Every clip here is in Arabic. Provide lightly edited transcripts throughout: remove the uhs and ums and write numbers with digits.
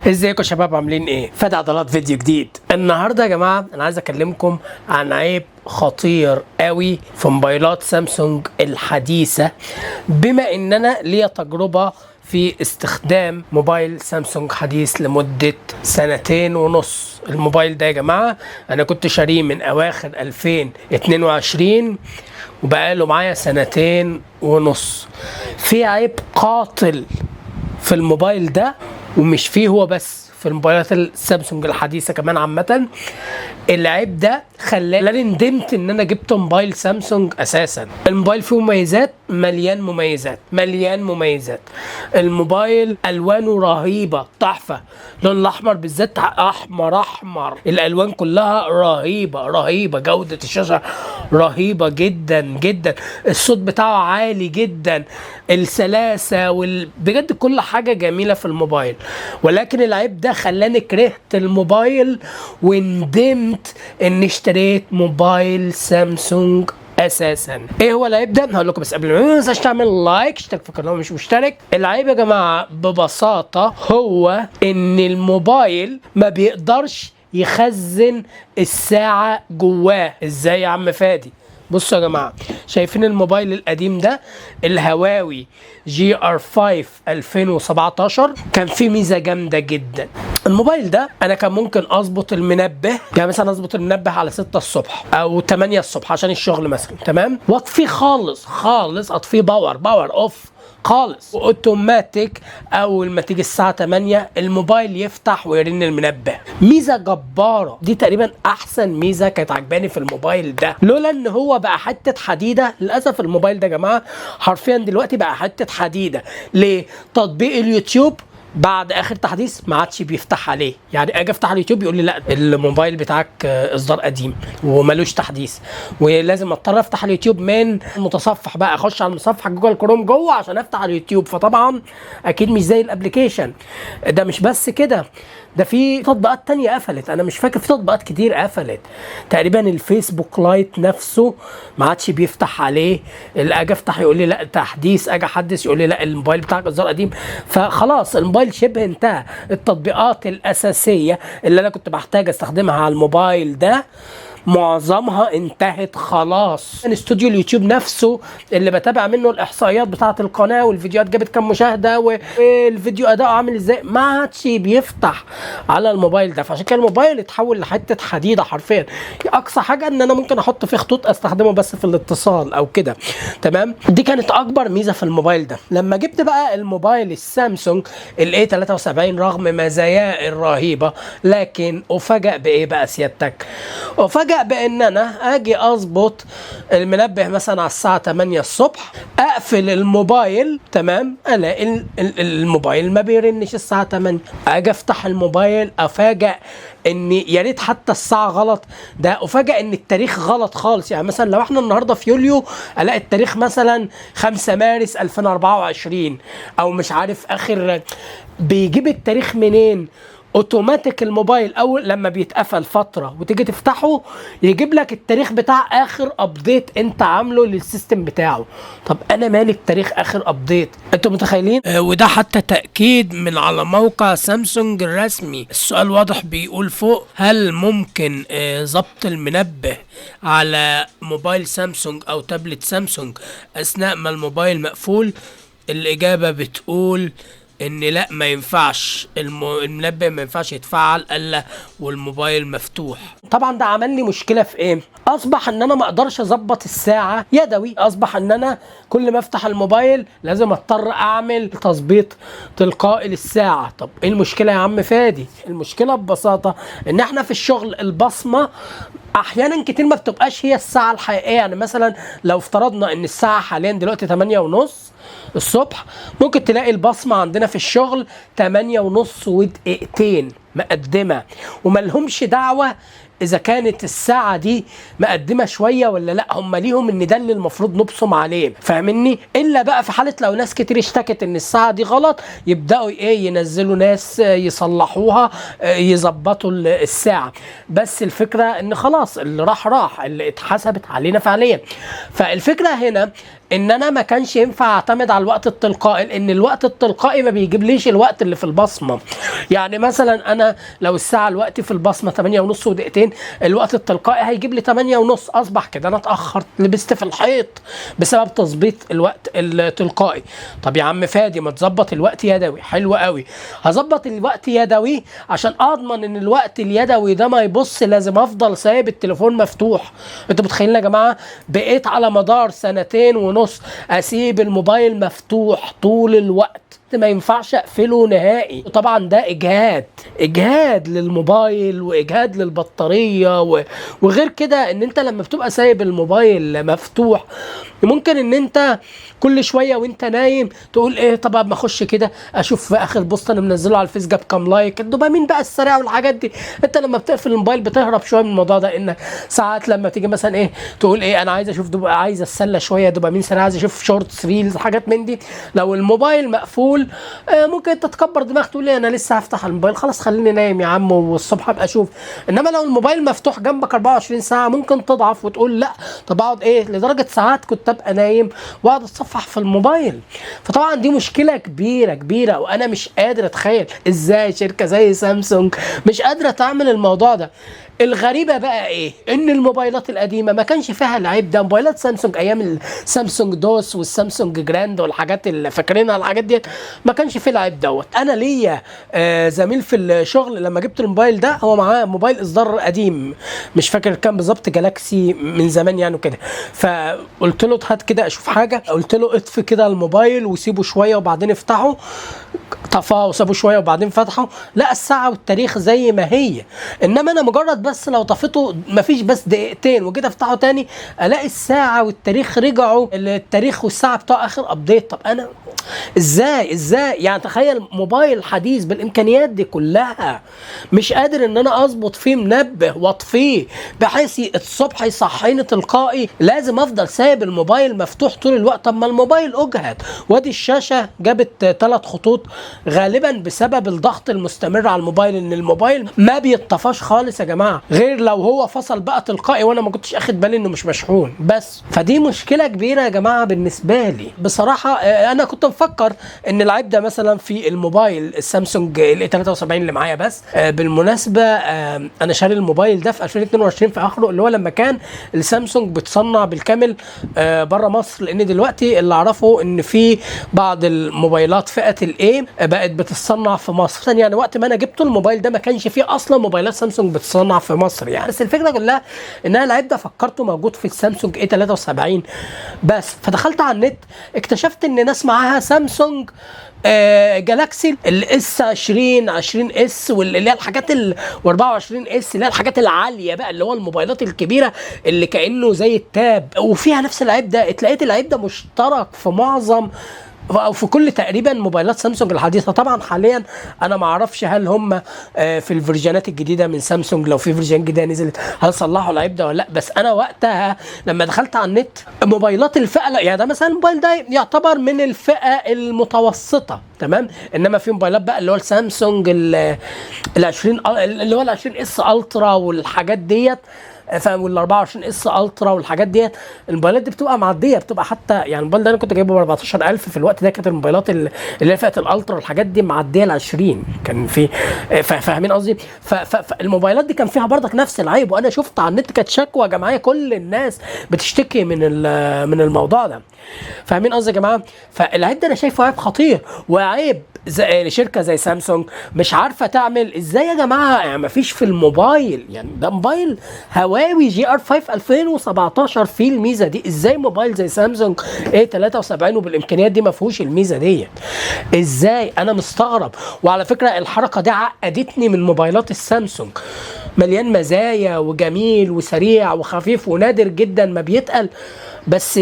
ازيكم يا شباب، عاملين ايه؟ فادي عضلات فيديو جديد. النهارده يا جماعه انا عايز اكلمكم عن عيب خطير قوي في موبايلات سامسونج الحديثه، بما ان انا ليا تجربه في استخدام موبايل سامسونج حديث لمده 2.5 سنين. الموبايل ده يا جماعه انا كنت شاريه من اواخر 2022 وبقاله معايا 2.5 سنين. في عيب قاتل في الموبايل ده، ومش فيه هو بس، في الموبايلات السامسونج الحديثه كمان عامه. العيب ده خلاني ندمت ان انا جبت موبايل سامسونج اساسا. الموبايل فيه مميزات، مليان مميزات. الموبايل الوانه رهيبه، تحفه. اللون الاحمر بالذات احمر. الالوان كلها رهيبه. جوده الشاشه رهيبه جدا. الصوت بتاعه عالي جدا. السلاسه بجد كل حاجه جميله في الموبايل. ولكن العيب ده خلاني كرهت الموبايل وندمت اني اشتريت موبايل سامسونج اساسا. ايه هو العيب ده؟ هقول لكم، بس قبل ما تنساش تعمل لايك، اشترك في القناه مش مشترك. العيب يا جماعه ببساطه هو ان الموبايل ما بيقدرش يخزن الساعه جواه. ازاي يا عم فادي؟ بصوا يا جماعه، شايفين الموبايل القديم ده الهواوي GR5 2017؟ كان فيه ميزه جامده جدا. الموبايل ده انا كان ممكن اظبط المنبه، يعني مثلا اظبط المنبه على 6 الصبح او 8 الصبح عشان الشغل مثلا، تمام، واطفيه خالص اطفيه باور اوف خالص، واوتوماتيك اول ما تيجي الساعه 8 الموبايل يفتح ويرن المنبه. ميزه جباره، دي تقريبا احسن ميزه كانت عجباني في الموبايل ده، لولا ان هو بقى حته حديده. للاسف الموبايل ده يا جماعه حرفيا دلوقتي بقى حته حديده. ليه؟ تطبيق اليوتيوب بعد اخر تحديث ما عادش بيفتح عليه. يعني اجي افتح اليوتيوب يقول لي لا، الموبايل بتاعك اصدار قديم ومالوش تحديث، ولازم اضطر افتح اليوتيوب من المتصفح، بقى اخش على المتصفح جوجل كروم جوه عشان افتح اليوتيوب. فطبعا اكيد مش زي الابليكيشن ده. مش بس كده، ده في تطبيقات تانية قفلت. انا مش فاكر، في تطبيقات كتير قفلت تقريبا. الفيسبوك لايت نفسه ما عادش بيفتح عليه. اللي اجي افتح يقول لي لا تحديث، اجي احدث يقول لي لا الموبايل بتاعك اصدار قديم. فخلاص الموبايل شبه انتهى. التطبيقات الاساسيه اللي انا كنت بحتاج استخدمها على الموبايل ده معظمها انتهت خلاص. استوديو اليوتيوب نفسه اللي بتابع منه الاحصائيات بتاعه القناه والفيديوهات جابت كام مشاهده والفيديو اداؤه عامل ازاي، ما عادش بيفتح على الموبايل ده. فعشان كده الموبايل اتحول لحته حديده حرفيا. اقصى حاجه ان انا ممكن احط فيه خطوط استخدمه بس في الاتصال او كده، تمام. دي كانت اكبر ميزه في الموبايل ده. لما جبت بقى الموبايل السامسونج A73 رغم مزاياه الرهيبه، لكن افاجئ بايه بقى سيادتك؟ افاجئ بان انا اجي اظبط المنبه مثلا على الساعه 8 الصبح، اقفل الموبايل، تمام، الاقي الموبايل ما بيرنش الساعه 8. اجي افتح الموبايل افاجئ ان يا ريت حتى الساعه غلط، ده افاجئ ان التاريخ غلط خالص. يعني مثلا لو احنا النهارده في يوليو، الاقي التاريخ مثلا 5 مارس 2024 او مش عارف اخر. بيجيب التاريخ منين؟ اوتوماتيك الموبايل اول لما بيتقفل فتره وتيجي تفتحه يجيب لك التاريخ بتاع اخر ابديت انت عامله للسيستم بتاعه. طب انا مالك تاريخ اخر ابديت؟ انتوا متخيلين؟ وده حتى تاكيد من على موقع سامسونج الرسمي. السؤال واضح بيقول فوق: هل ممكن ضبط المنبه على موبايل سامسونج او تابلت سامسونج اثناء ما الموبايل مقفول؟ الاجابه بتقول ان لا، ما ينفعش. المنبه ما ينفعش يتفعل الا والموبايل مفتوح. طبعا ده عمل لي مشكله في ايه؟ اصبح ان انا ما اقدرش اظبط الساعه يدوي. اصبح ان انا كل ما افتح الموبايل لازم اضطر اعمل تظبيط تلقائي للساعه. طب ايه المشكله يا عم فادي؟ المشكله ببساطه ان احنا في الشغل البصمه احيانا كتير ما بتبقاش هي الساعه الحقيقيه. يعني مثلا لو افترضنا ان الساعه حاليا دلوقتي 8:30 الصبح، ممكن تلاقي البصمه عندنا في الشغل 8:30 ودقيقتين. مقدمه، وملهمش دعوه اذا كانت الساعه دي مقدمه شويه ولا لا، هم ليهم ان ده اللي المفروض نبصم عليه، فاهمني؟ الا بقى في حاله لو ناس كتير اشتكت ان الساعه دي غلط، يبداوا ينزلوا ناس يصلحوها، يظبطوا الساعه. بس الفكره ان خلاص اللي راح اللي اتحسبت علينا فعليا. فالفكره هنا ان انا ما كانش ينفع اعتمد على الوقت التلقائي، لان الوقت التلقائي ما بيجيبليش الوقت اللي في البصمه. يعني مثلا انا لو الساعه الوقت في البصمه 8:30 ودقيقتين، الوقت التلقائي هيجيب لي 8:30، اصبح كده انا اتاخرت، لبست في الحيط بسبب تظبيط الوقت التلقائي. طب يا عم فادي، ما تظبط الوقت يدوي. حلو قوي، هظبط الوقت يدوي عشان اضمن ان الوقت اليدوي ده ما يبص، لازم افضل سايب التليفون مفتوح. انتوا متخيلين يا جماعه؟ بقيت على مدار 2.5 سنين اسيب الموبايل مفتوح طول الوقت، ما ينفعش اقفله نهائي. طبعا ده اجهاد للموبايل واجهاد للبطاريه وغير كده ان انت لما بتبقى سايب الموبايل مفتوح، ممكن ان انت كل شويه وانت نايم تقول ايه، طب ما اخش كده اشوف في اخر بوست انا منزله على الفيس جاب كام لايك، الدوبامين بقى السريع والحاجات دي. انت لما بتقفل الموبايل بتهرب شويه من الموضوع ده، انك ساعات لما تيجي مثلا ايه تقول ايه، انا عايز اشوف عايز اتسلى شويه، دوبامين سريع، عايز اشوف شورتس ريلز حاجات من دي. لو الموبايل مقفول ممكن انت تكبر دماغك تقول لي انا لسه هفتح الموبايل، خلاص خليني نايم يا عم والصبح ابقى اشوف. انما لو الموبايل مفتوح جنبك 24 ساعه ممكن تضعف وتقول لا، طب اقعد ايه، لدرجه ساعات كنت ابقى نايم واقعد اتصفح في الموبايل. فطبعا دي مشكله كبيره، وانا مش قادر اتخيل ازاي شركه زي سامسونج مش قادره تعمل الموضوع ده. الغريبه بقى ايه، ان الموبايلات القديمه ما كانش فيها العيب ده. موبايلات سامسونج ايام السامسونج دوس والسامسونج جراند والحاجات اللي فاكرينها الحاجات دي، ما كانش فيه العيب دوت. انا ليا زميل في الشغل لما جبت الموبايل ده، هو معاه موبايل اصدار قديم مش فاكر كام بالظبط، جالاكسي من زمان يعني وكده. فقلت له هات كده اشوف حاجه، قلت له اطفي كده الموبايل وسيبه شويه وبعدين افتحه، طفاه وسابه شويه وبعدين فتحه، لا الساعه والتاريخ زي ما هي. انما انا مجرد بس لو طفيته مفيش بس دقيقتين وكده افتحه تاني، الاقي الساعه والتاريخ رجعوا، التاريخ والساعه بتوع اخر ابديت. طب انا ازاي يعني تخيل موبايل حديث بالامكانيات دي كلها مش قادر ان انا اظبط فيه منبه واطفيه بحيث الصبح يصحيني تلقائي، لازم افضل سايب الموبايل مفتوح طول الوقت. طب ما الموبايل اجهد، وادي الشاشه جابت 3 خطوط غالبا بسبب الضغط المستمر على الموبايل، ان الموبايل ما بيطفاش خالص يا جماعه، غير لو هو فصل بقى تلقائي وانا ما كنتش اخد بالي انه مش مشحون بس. فدي مشكله كبيره يا جماعه بالنسبه لي بصراحه. انا كنت مفكر ان العيب ده مثلا في الموبايل السامسونج ال 73 اللي معايا بس. بالمناسبه انا شاري الموبايل ده في 2022 في اخره، اللي هو لما كان السامسونج بتصنع بالكامل بره مصر، لان دلوقتي اللي اعرفه ان في بعض الموبايلات فئه الاي بقت بتصنع في مصر. يعني وقت ما انا جبته الموبايل ده ما كانش فيه اصلا موبايلات سامسونج بتصنع في مصر يعني. بس الفكره كلها ان انا العيب ده فكرته موجود في السامسونج اي 73 بس. فدخلت على النت اكتشفت ان ناس معاها سامسونج جالاكسي الاس 20 اس واللي هي الحاجات و24 اس اللي هي الحاجات العاليه بقى، اللي هو الموبايلات الكبيره اللي كانه زي التاب، وفيها نفس العيب ده. اتلاقيت العيب ده مشترك في معظم او في كل تقريبا موبايلات سامسونج الحديثه. طبعا حاليا انا ما اعرفش هل هم في الفيرجنات الجديده من سامسونج، لو في فيرجن جديده نزلت هل صلحوا العيب ده ولا لا. بس انا وقتها لما دخلت على النت موبايلات الفئه، يعني ده مثلا الموبايل ده يعتبر من الفئه المتوسطه تمام، انما في موبايلات بقى اللي هو السامسونج ال 20 اللي هو ال 20 اس الترا والحاجات ديت، وال 24 اس الترا والحاجات ديت، الموبايلات دي بتبقى معديه، بتبقى حتى يعني الموبايل ده انا كنت جايبه ب 14,000 في الوقت ده، كانت الموبايلات اللي هي فئه الالترا والحاجات دي معديه ال 20 كان في، فاهمين قصدي؟ فالموبايلات دي كان فيها برضك نفس العيب، وانا شفت على النت كانت شكوى جماعيه كل الناس بتشتكي من الموضوع ده، فاهمين قصدي يا جماعه؟ فالعيب ده انا شايفه عيب خطير، وعيب شركه زي سامسونج مش عارفه تعمل ازاي يا جماعه. يعني ما فيش في الموبايل، يعني ده موبايل هواوي جي ار 5 2017 فيه الميزه دي، ازاي موبايل زي سامسونج اي 73 وبالامكانيات دي ما فيهوش الميزه دي؟ ازاي؟ انا مستغرب. وعلى فكره الحركه دي عقدتني من موبايلات السامسونج، مليان مزايا وجميل وسريع وخفيف ونادر جدا ما بيتقل، بس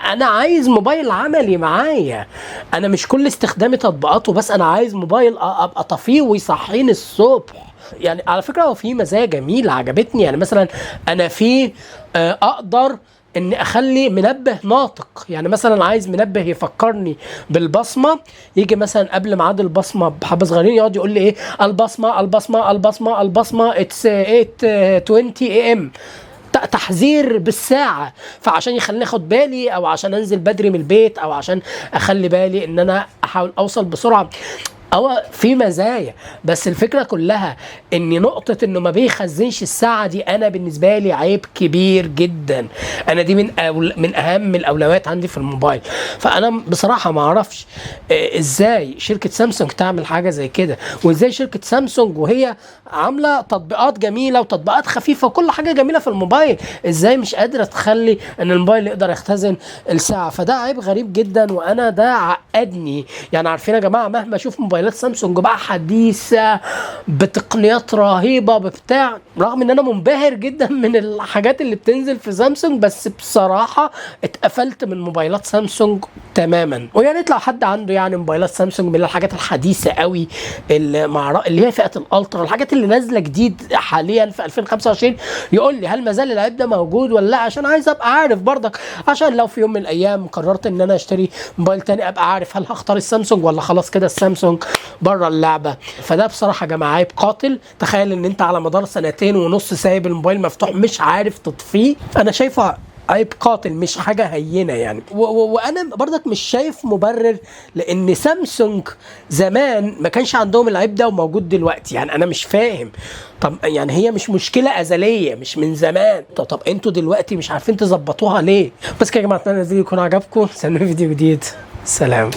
انا عايز موبايل عملي معايا، انا مش كل استخدامي تطبيقاته بس، انا عايز موبايل ابقى طفيه ويصحيني الصبح. يعني على فكره هو في مزايا جميله عجبتني، يعني مثلا انا في اقدر اني اخلي منبه ناطق، يعني مثلا عايز منبه يفكرني بالبصمه، يجي مثلا قبل ميعاد البصمه بحبه صغيرين يقعد يقول لي ايه، البصمه البصمه البصمه البصمه اتس 8:20 AM، تحذير بالساعة، فعشان يخليني اخد بالي، او عشان انزل بدري من البيت، او عشان اخلي بالي ان انا احاول اوصل بسرعة. هو في مزايا، بس الفكرة كلها ان نقطة انه ما بيخزنش الساعة دي انا بالنسبة لي عيب كبير جدا. انا دي من اهم الاولويات عندي في الموبايل. فانا بصراحة ما اعرفش ازاي شركة سامسونج تعمل حاجة زي كده، وازاي شركة سامسونج وهي عاملة تطبيقات جميلة وتطبيقات خفيفة وكل حاجة جميلة في الموبايل، ازاي مش قادرة تخلي ان الموبايل يقدر يختزن الساعة. فده عيب غريب جدا، وانا ده عقدني. يعني عارفين يا جماعة، مهما اشوف موبايلات سامسونج بقى حديثة بتقنيات رهيبة بتاع، رغم ان انا منبهر جدا من الحاجات اللي بتنزل في سامسونج، بس بصراحة اتقفلت من موبايلات سامسونج تماما. ويا ريت لو حد عنده يعني موبايلات سامسونج من الحاجات الحديثة قوي اللي هي فئة الالترا، الحاجات اللي نازلة جديد حاليا في 2025، يقول لي هل ما زال العيب ده موجود ولا لا، عشان عايز ابقى عارف برضك، عشان لو في يوم من الايام قررت ان انا اشتري موبايل تاني ابقى عارف هل هختار السامسونج ولا خلاص كده السامسونج بره اللعبه. فده بصراحه يا جماعه عيب قاتل. تخيل ان انت على مدار 2.5 سنين سايب الموبايل مفتوح مش عارف تطفيه، انا شايفه عيب قاتل مش حاجه هينه يعني. وانا برضك مش شايف مبرر، لان سامسونج زمان ما كانش عندهم العيب ده وموجود دلوقتي. يعني انا مش فاهم، طب يعني هي مش مشكله ازليه مش من زمان، طب انتوا دلوقتي مش عارفين تظبطوها ليه؟ بس كده يا جماعه، اتمنى الفيديو يكون عجبكم، استنوا فيديو جديد، سلام.